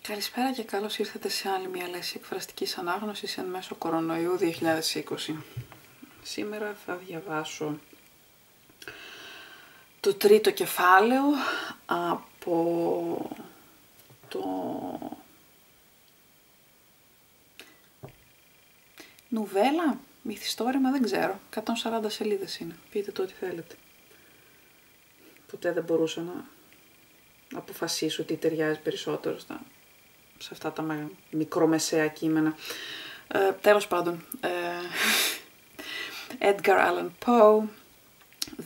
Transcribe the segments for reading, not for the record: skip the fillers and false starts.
Καλησπέρα και καλώς ήρθατε σε άλλη μια λέξη εκφραστικής ανάγνωσης εν μέσω κορονοϊού 2020. Σήμερα θα διαβάσω το τρίτο κεφάλαιο από το νουβέλα, μυθιστόρημα, δεν ξέρω, 140 σελίδες είναι, πείτε το ό,τι θέλετε. Ποτέ δεν μπορούσα να αποφασίσω τι ταιριάζει περισσότερο σε αυτά τα μικρομεσαία κείμενα. Τέλος πάντων, Edgar Allan Poe,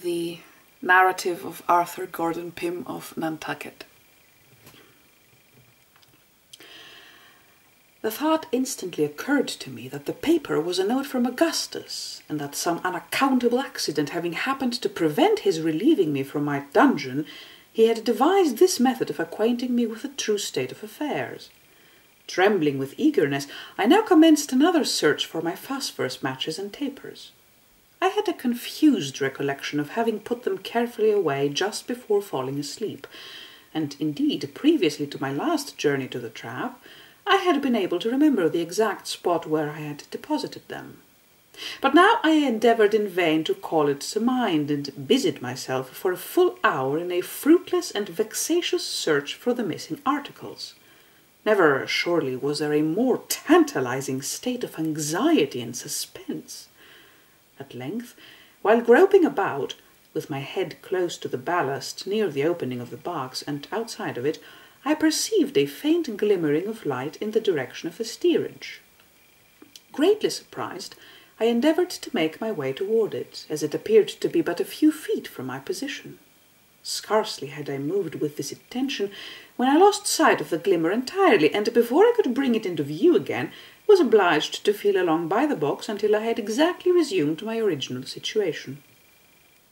The Narrative of Arthur Gordon Pym of Nantucket. The thought instantly occurred to me that the paper was a note from Augustus, and that some unaccountable accident having happened to prevent his relieving me from my dungeon, he had devised this method of acquainting me with the true state of affairs. Trembling with eagerness, I now commenced another search for my phosphorus matches and tapers. I had a confused recollection of having put them carefully away just before falling asleep, and indeed, previously to my last journey to the trap, I had been able to remember the exact spot where I had deposited them. But now I endeavoured in vain to call it to mind, and busied myself for a full hour in a fruitless and vexatious search for the missing articles. Never, surely, was there a more tantalizing state of anxiety and suspense. At length, while groping about, with my head close to the ballast near the opening of the box and outside of it, I perceived a faint glimmering of light in the direction of the steerage. Greatly surprised, I endeavoured to make my way toward it, as it appeared to be but a few feet from my position. Scarcely had I moved with this intention when I lost sight of the glimmer entirely, and before I could bring it into view again, was obliged to feel along by the box until I had exactly resumed my original situation.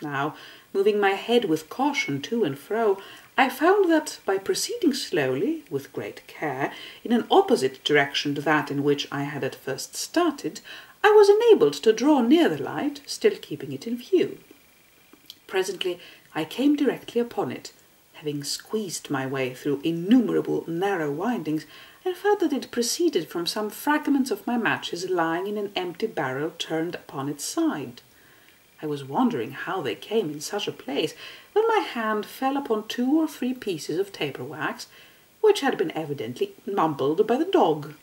Now, moving my head with caution to and fro, I found that, by proceeding slowly, with great care, in an opposite direction to that in which I had at first started, I was enabled to draw near the light, still keeping it in view. Presently I came directly upon it, having squeezed my way through innumerable narrow windings, and found that it proceeded from some fragments of my matches lying in an empty barrel turned upon its side. I was wondering how they came in such a place, when my hand fell upon 2 or 3 pieces of taper wax, which had been evidently mumbled by the dog.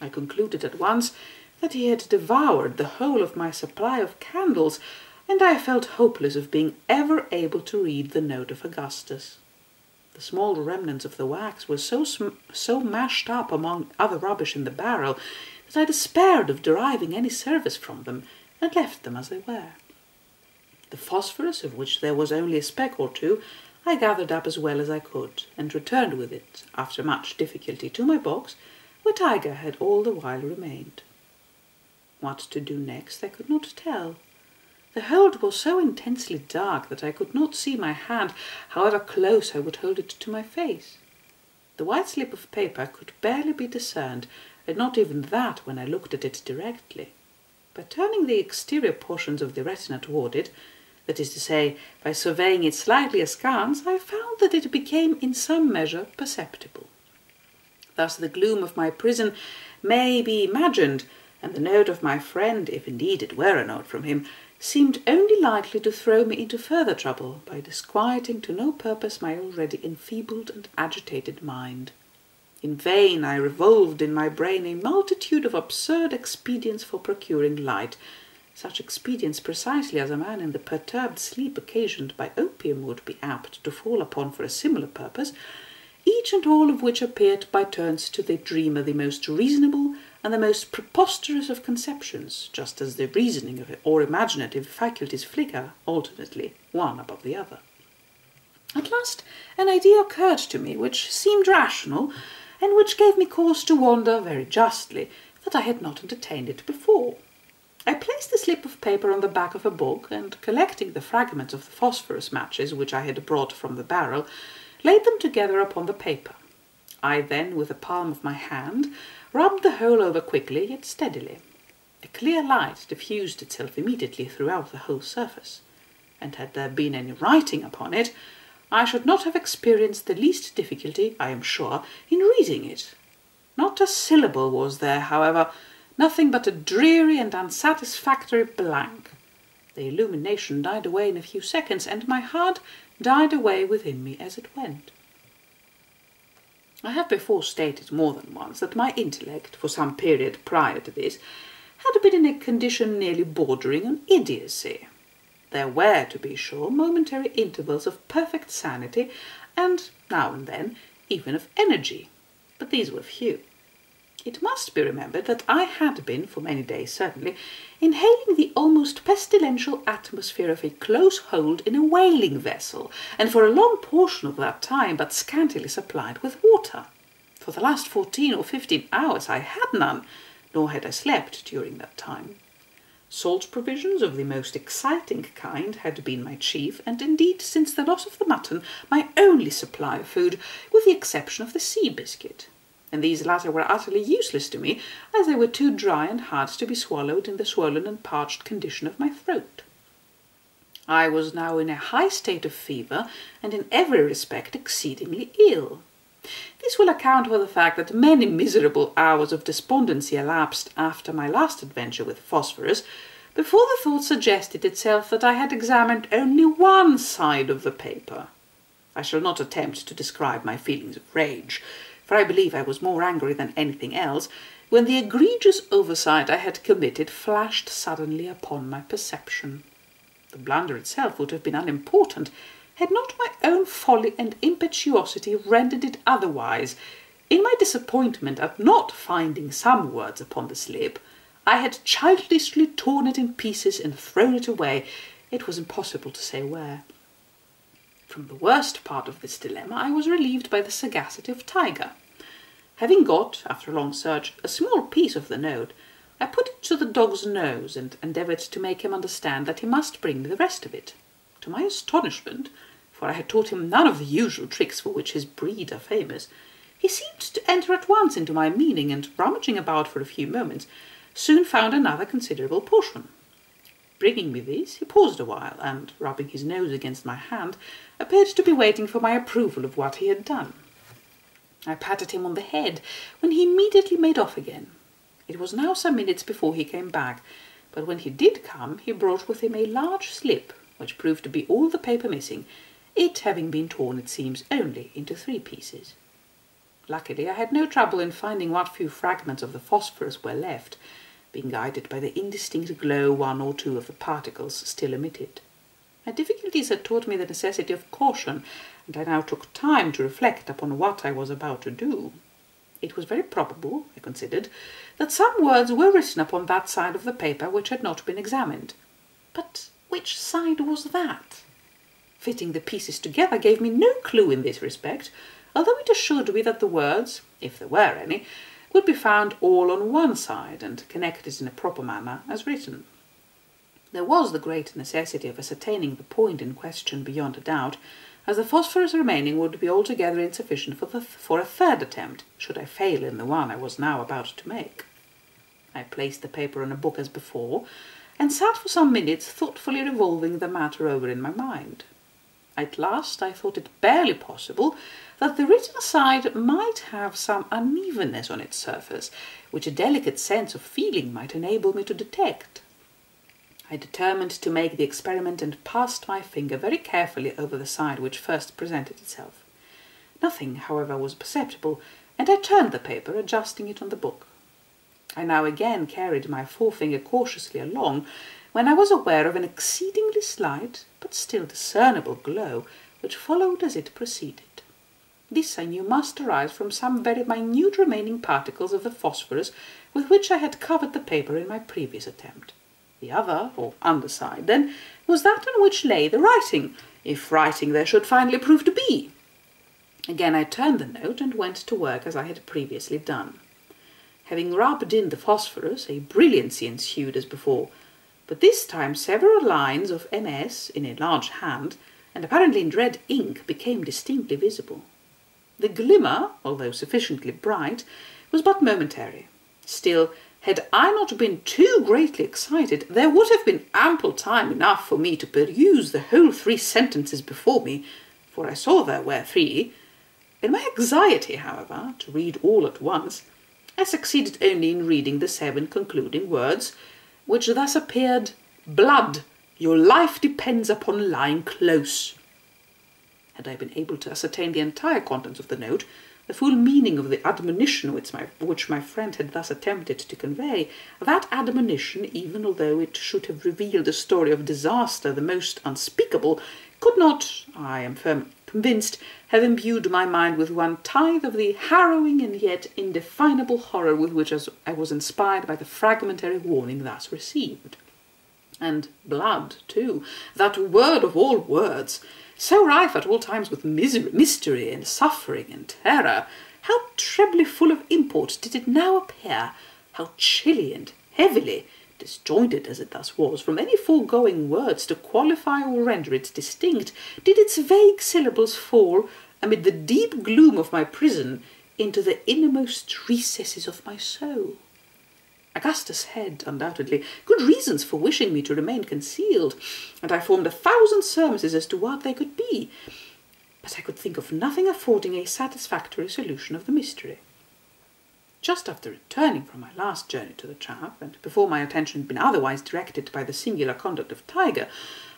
I concluded at once that he had devoured the whole of my supply of candles, and I felt hopeless of being ever able to read the note of Augustus. The small remnants of the wax were so mashed up among other rubbish in the barrel that I despaired of deriving any service from them, and left them as they were. The phosphorus, of which there was only a speck or 2, I gathered up as well as I could, and returned with it, after much difficulty, to my box, where Tiger had all the while remained. What to do next I could not tell. The hold was so intensely dark that I could not see my hand, however close I would hold it to my face. The white slip of paper could barely be discerned, and not even that when I looked at it directly. By turning the exterior portions of the retina toward it, that is to say, by surveying it slightly askance, I found that it became in some measure perceptible. Thus the gloom of my prison may be imagined, and the note of my friend, if indeed it were a note from him, seemed only likely to throw me into further trouble by disquieting to no purpose my already enfeebled and agitated mind. In vain I revolved in my brain a multitude of absurd expedients for procuring light, such expedients precisely as a man in the perturbed sleep occasioned by opium would be apt to fall upon for a similar purpose, each and all of which appeared by turns to the dreamer the most reasonable and the most preposterous of conceptions, just as the reasoning or imaginative faculties flicker alternately one above the other. At last an idea occurred to me which seemed rational, and which gave me cause to wonder very justly that I had not entertained it before. I placed the slip of paper on the back of a book, and collecting the fragments of the phosphorus matches which I had brought from the barrel, laid them together upon the paper. I then, with the palm of my hand, rubbed the whole over quickly yet steadily. A clear light diffused itself immediately throughout the whole surface, and had there been any writing upon it, I should not have experienced the least difficulty, I am sure, in reading it. Not a syllable was there, however, nothing but a dreary and unsatisfactory blank. The illumination died away in a few seconds, and my heart died away within me as it went. I have before stated more than once that my intellect, for some period prior to this, had been in a condition nearly bordering on idiocy. There were, to be sure, momentary intervals of perfect sanity, and, now and then, even of energy, but these were few. It must be remembered that I had been, for many days certainly, inhaling the almost pestilential atmosphere of a close hold in a whaling vessel, and for a long portion of that time but scantily supplied with water. For the last 14 or 15 hours I had none, nor had I slept during that time. Salt provisions of the most exciting kind had been my chief, and indeed, since the loss of the mutton, my only supply of food, with the exception of the sea biscuit. And these latter were utterly useless to me, as they were too dry and hard to be swallowed in the swollen and parched condition of my throat. I was now in a high state of fever, and in every respect exceedingly ill. This will account for the fact that many miserable hours of despondency elapsed after my last adventure with phosphorus, before the thought suggested itself that I had examined only one side of the paper. I shall not attempt to describe my feelings of rage, for I believe I was more angry than anything else, when the egregious oversight I had committed flashed suddenly upon my perception. The blunder itself would have been unimportant, had not my own folly and impetuosity rendered it otherwise. In my disappointment at not finding some words upon the slip, I had childishly torn it in pieces and thrown it away, it was impossible to say where. From the worst part of this dilemma I was relieved by the sagacity of Tiger. Having got, after a long search, a small piece of the note, I put it to the dog's nose and endeavoured to make him understand that he must bring me the rest of it. To my astonishment, for I had taught him none of the usual tricks for which his breed are famous, he seemed to enter at once into my meaning, and, rummaging about for a few moments, soon found another considerable portion. Bringing me this, he paused a while, and, rubbing his nose against my hand, appeared to be waiting for my approval of what he had done. I patted him on the head, when he immediately made off again. It was now some minutes before he came back, but when he did come, he brought with him a large slip, which proved to be all the paper missing, it having been torn, it seems, only into 3 pieces. Luckily, I had no trouble in finding what few fragments of the phosphorus were left, being guided by the indistinct glow 1 or 2 of the particles still emitted. My difficulties had taught me the necessity of caution, and I now took time to reflect upon what I was about to do. It was very probable, I considered, that some words were written upon that side of the paper which had not been examined. But which side was that? Fitting the pieces together gave me no clue in this respect, although it assured me that the words, if there were any, would be found all on one side and connected in a proper manner as written. There was the great necessity of ascertaining the point in question beyond a doubt, as the phosphorus remaining would be altogether insufficient for a third attempt, should I fail in the one I was now about to make. I placed the paper on a book as before, and sat for some minutes thoughtfully revolving the matter over in my mind. At last I thought it barely possible that the written side might have some unevenness on its surface, which a delicate sense of feeling might enable me to detect. I determined to make the experiment, and passed my finger very carefully over the side which first presented itself. Nothing, however, was perceptible, and I turned the paper, adjusting it on the book. I now again carried my forefinger cautiously along, when I was aware of an exceedingly slight, but still discernible glow, which followed as it proceeded. This I knew must arise from some very minute remaining particles of the phosphorus with which I had covered the paper in my previous attempt. The other, or underside, then, was that on which lay the writing, if writing there should finally prove to be. Again I turned the note, and went to work as I had previously done. Having rubbed in the phosphorus, a brilliancy ensued as before, but this time several lines of MS in a large hand, and apparently in red ink, became distinctly visible. The glimmer, although sufficiently bright, was but momentary. Still, had I not been too greatly excited, there would have been ample time enough for me to peruse the whole 3 sentences before me, for I saw there were 3. In my anxiety, however, to read all at once, I succeeded only in reading the 7 concluding words, which thus appeared: "Blood, your life depends upon lying close." Had I been able to ascertain the entire contents of the note, the full meaning of the admonition which my friend had thus attempted to convey, that admonition, even although it should have revealed a story of disaster the most unspeakable, could not, I am firmly convinced, have imbued my mind with 1/10 of the harrowing and yet indefinable horror with which I was inspired by the fragmentary warning thus received. And blood, too, that word of all words, so rife at all times with mystery and suffering and terror, how trebly full of import did it now appear, how chilly and heavily, disjointed as it thus was, from any foregoing words to qualify or render it distinct, did its vague syllables fall, amid the deep gloom of my prison, into the innermost recesses of my soul. Augustus had, undoubtedly, good reasons for wishing me to remain concealed, and I formed 1,000 surmises as to what they could be, but I could think of nothing affording a satisfactory solution of the mystery. Just after returning from my last journey to the trap, and before my attention had been otherwise directed by the singular conduct of Tiger,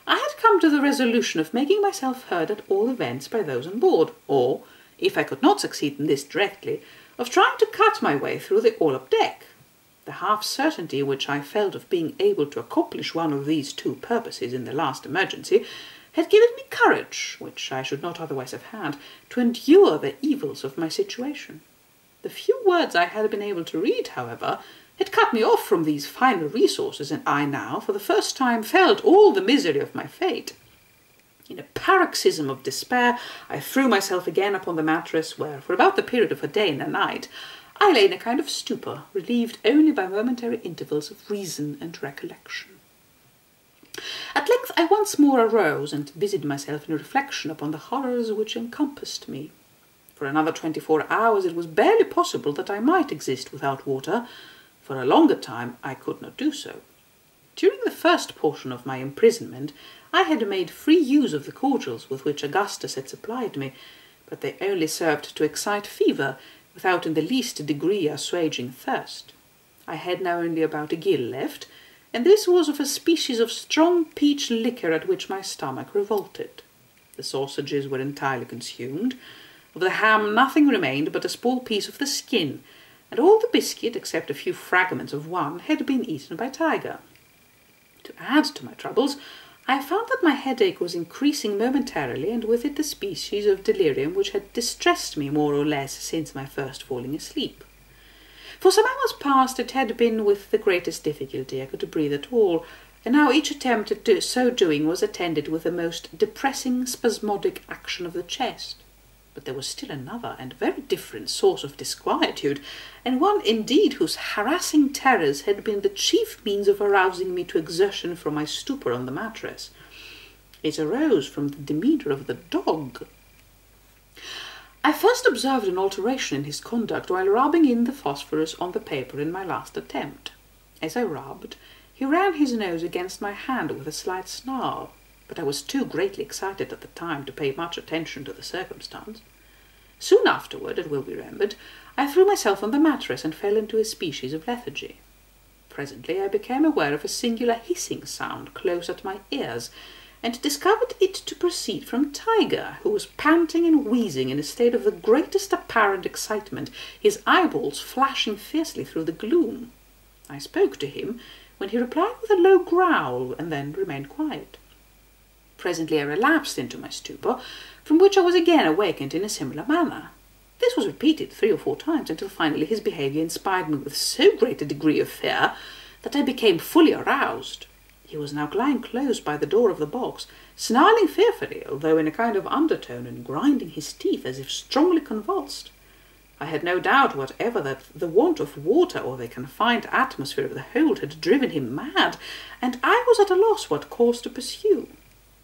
I had come to the resolution of making myself heard at all events by those on board, or, if I could not succeed in this directly, of trying to cut my way through the all-up deck. The half-certainty which I felt of being able to accomplish one of these 2 purposes in the last emergency had given me courage, which I should not otherwise have had, to endure the evils of my situation. The few words I had been able to read, however, had cut me off from these final resources, and I now, for the first time, felt all the misery of my fate. In a paroxysm of despair, I threw myself again upon the mattress, where, for about the period of a day and a night, I lay in a kind of stupor, relieved only by momentary intervals of reason and recollection. At length I once more arose, and busied myself in reflection upon the horrors which encompassed me. For another 24 hours it was barely possible that I might exist without water. For a longer time I could not do so. During the first portion of my imprisonment I had made free use of the cordials with which Augustus had supplied me, but they only served to excite fever, without in the least degree assuaging thirst. I had now only about a gill left, and this was of a species of strong peach liquor at which my stomach revolted. The sausages were entirely consumed. Of the ham nothing remained but a small piece of the skin, and all the biscuit, except a few fragments of one, had been eaten by Tiger. To add to my troubles, I found that my headache was increasing momentarily, and with it the species of delirium which had distressed me more or less since my first falling asleep. For some hours past it had been with the greatest difficulty I could breathe at all, and now each attempt at so doing was attended with a most depressing spasmodic action of the chest. But there was still another and very different source of disquietude, and one indeed whose harassing terrors had been the chief means of arousing me to exertion from my stupor on the mattress. It arose from the demeanour of the dog. I first observed an alteration in his conduct while rubbing in the phosphorus on the paper in my last attempt. As I rubbed, he ran his nose against my hand with a slight snarl, but I was too greatly excited at the time to pay much attention to the circumstance. Soon afterward, it will be remembered, I threw myself on the mattress and fell into a species of lethargy. Presently I became aware of a singular hissing sound close at my ears, and discovered it to proceed from Tiger, who was panting and wheezing in a state of the greatest apparent excitement, his eyeballs flashing fiercely through the gloom. I spoke to him, when he replied with a low growl, and then remained quiet. Presently I relapsed into my stupor, from which I was again awakened in a similar manner. This was repeated 3 or 4 times, until finally his behaviour inspired me with so great a degree of fear that I became fully aroused. He was now lying close by the door of the box, snarling fearfully, although in a kind of undertone, and grinding his teeth as if strongly convulsed. I had no doubt whatever that the want of water or the confined atmosphere of the hold had driven him mad, and I was at a loss what course to pursue.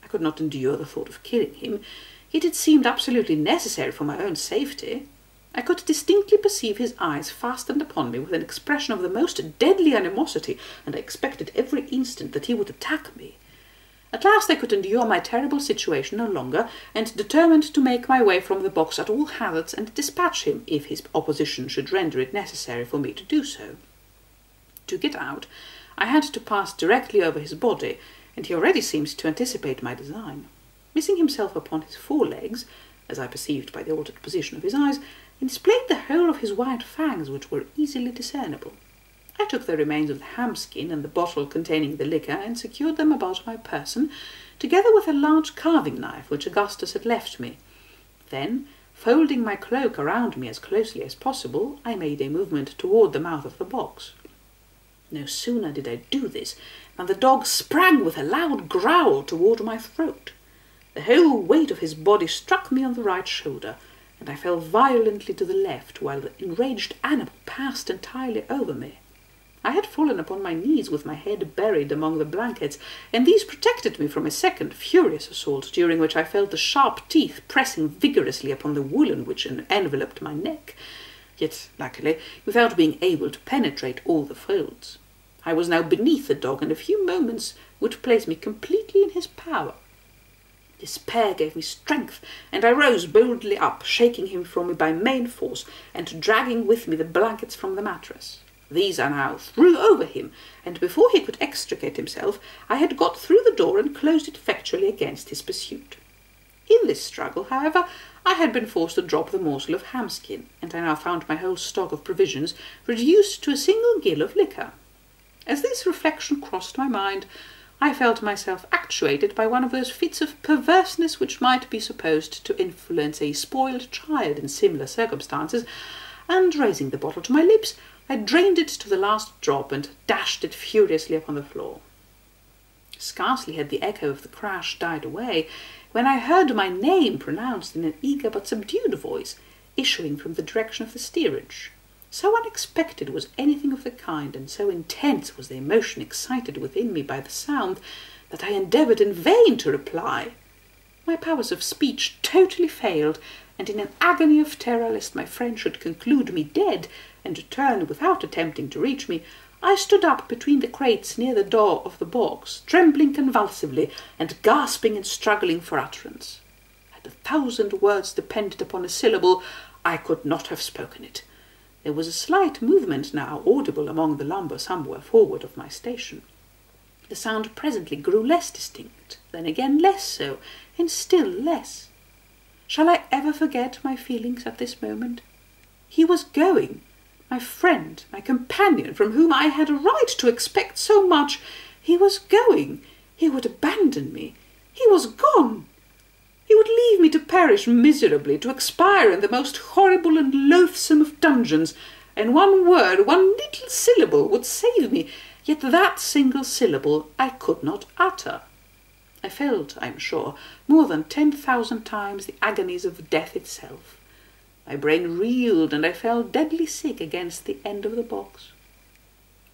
I could not endure the thought of killing him, yet it seemed absolutely necessary for my own safety. I could distinctly perceive his eyes fastened upon me with an expression of the most deadly animosity, and I expected every instant that he would attack me. At last I could endure my terrible situation no longer, and determined to make my way from the box at all hazards and dispatch him, if his opposition should render it necessary for me to do so. To get out, I had to pass directly over his body, and he already seemed to anticipate my design. Missing himself upon his forelegs, as I perceived by the altered position of his eyes, he displayed the whole of his white fangs, which were easily discernible. I took the remains of the ham-skin and the bottle containing the liquor, and secured them about my person, together with a large carving knife which Augustus had left me. Then, folding my cloak around me as closely as possible, I made a movement toward the mouth of the box. No sooner did I do this than the dog sprang with a loud growl toward my throat. The whole weight of his body struck me on the right shoulder, and I fell violently to the left, while the enraged animal passed entirely over me. I had fallen upon my knees with my head buried among the blankets, and these protected me from a second furious assault, during which I felt the sharp teeth pressing vigorously upon the woolen which enveloped my neck, yet, luckily, without being able to penetrate all the folds. I was now beneath the dog, and a few moments would place me completely in his power. Despair gave me strength, and I rose boldly up, shaking him from me by main force, and dragging with me the blankets from the mattress. These I now threw over him, and before he could extricate himself, I had got through the door and closed it effectually against his pursuit. In this struggle, however, I had been forced to drop the morsel of ham-skin, and I now found my whole stock of provisions reduced to a single gill of liquor. As this reflection crossed my mind, I felt myself actuated by one of those fits of perverseness which might be supposed to influence a spoiled child in similar circumstances, and raising the bottle to my lips, I drained it to the last drop and dashed it furiously upon the floor. Scarcely had the echo of the crash died away, when I heard my name pronounced in an eager but subdued voice, issuing from the direction of the steerage. So unexpected was anything of the kind, and so intense was the emotion excited within me by the sound, that I endeavoured in vain to reply. My powers of speech totally failed, and in an agony of terror lest my friend should conclude me dead, and return without attempting to reach me, I stood up between the crates near the door of the box, trembling convulsively, and gasping and struggling for utterance. Had 1,000 words depended upon a syllable, I could not have spoken it. There was a slight movement now audible among the lumber somewhere forward of my station. The sound presently grew less distinct, then again less so, and still less. Shall I ever forget my feelings at this moment? He was going, my friend, my companion, from whom I had a right to expect so much. He was going. He would abandon me. He was gone. He would leave me to perish miserably, to expire in the most horrible and loathsome of dungeons, and one word, one little syllable would save me, yet that single syllable I could not utter. I felt, I am sure, more than 10,000 times the agonies of death itself. My brain reeled, and I fell deadly sick against the end of the box.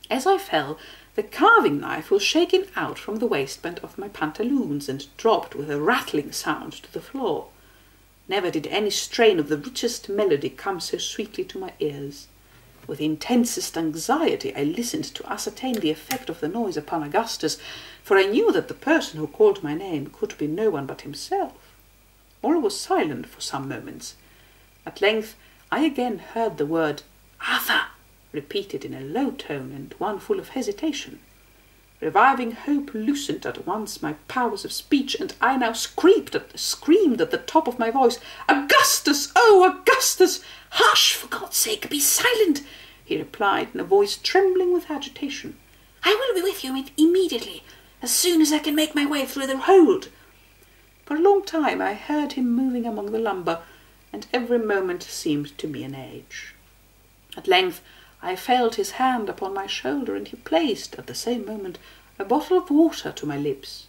As I fell, the carving knife was shaken out from the waistband of my pantaloons, and dropped with a rattling sound to the floor. Never did any strain of the richest melody come so sweetly to my ears. With the intensest anxiety I listened to ascertain the effect of the noise upon Augustus, for I knew that the person who called my name could be no one but himself. All was silent for some moments. At length I again heard the word "Arthur!" repeated in a low tone, and one full of hesitation. Reviving hope loosened at once my powers of speech, and I now screamed at the top of my voice, "Augustus! Oh, Augustus! Hush, for God's sake, be silent!" he replied in a voice trembling with agitation. "I will be with you immediately, as soon as I can make my way through the hold." For a long time I heard him moving among the lumber, and every moment seemed to me an age. At length I felt his hand upon my shoulder, and he placed, at the same moment, a bottle of water to my lips.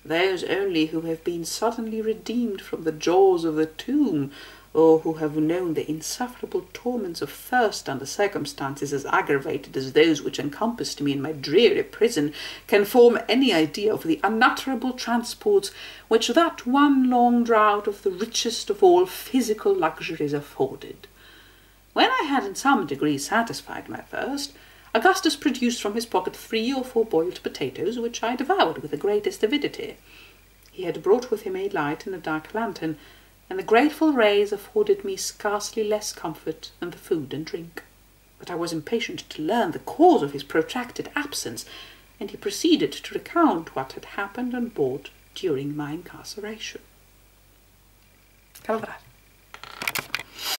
Those only who have been suddenly redeemed from the jaws of the tomb, or who have known the insufferable torments of thirst under circumstances as aggravated as those which encompassed me in my dreary prison, can form any idea of the unutterable transports which that one long draught of the richest of all physical luxuries afforded. When I had in some degree satisfied my thirst, Augustus produced from his pocket 3 or 4 boiled potatoes, which I devoured with the greatest avidity. He had brought with him a light and a dark lantern, and the grateful rays afforded me scarcely less comfort than the food and drink. But I was impatient to learn the cause of his protracted absence, and he proceeded to recount what had happened on board during my incarceration. Καλά βράδυ.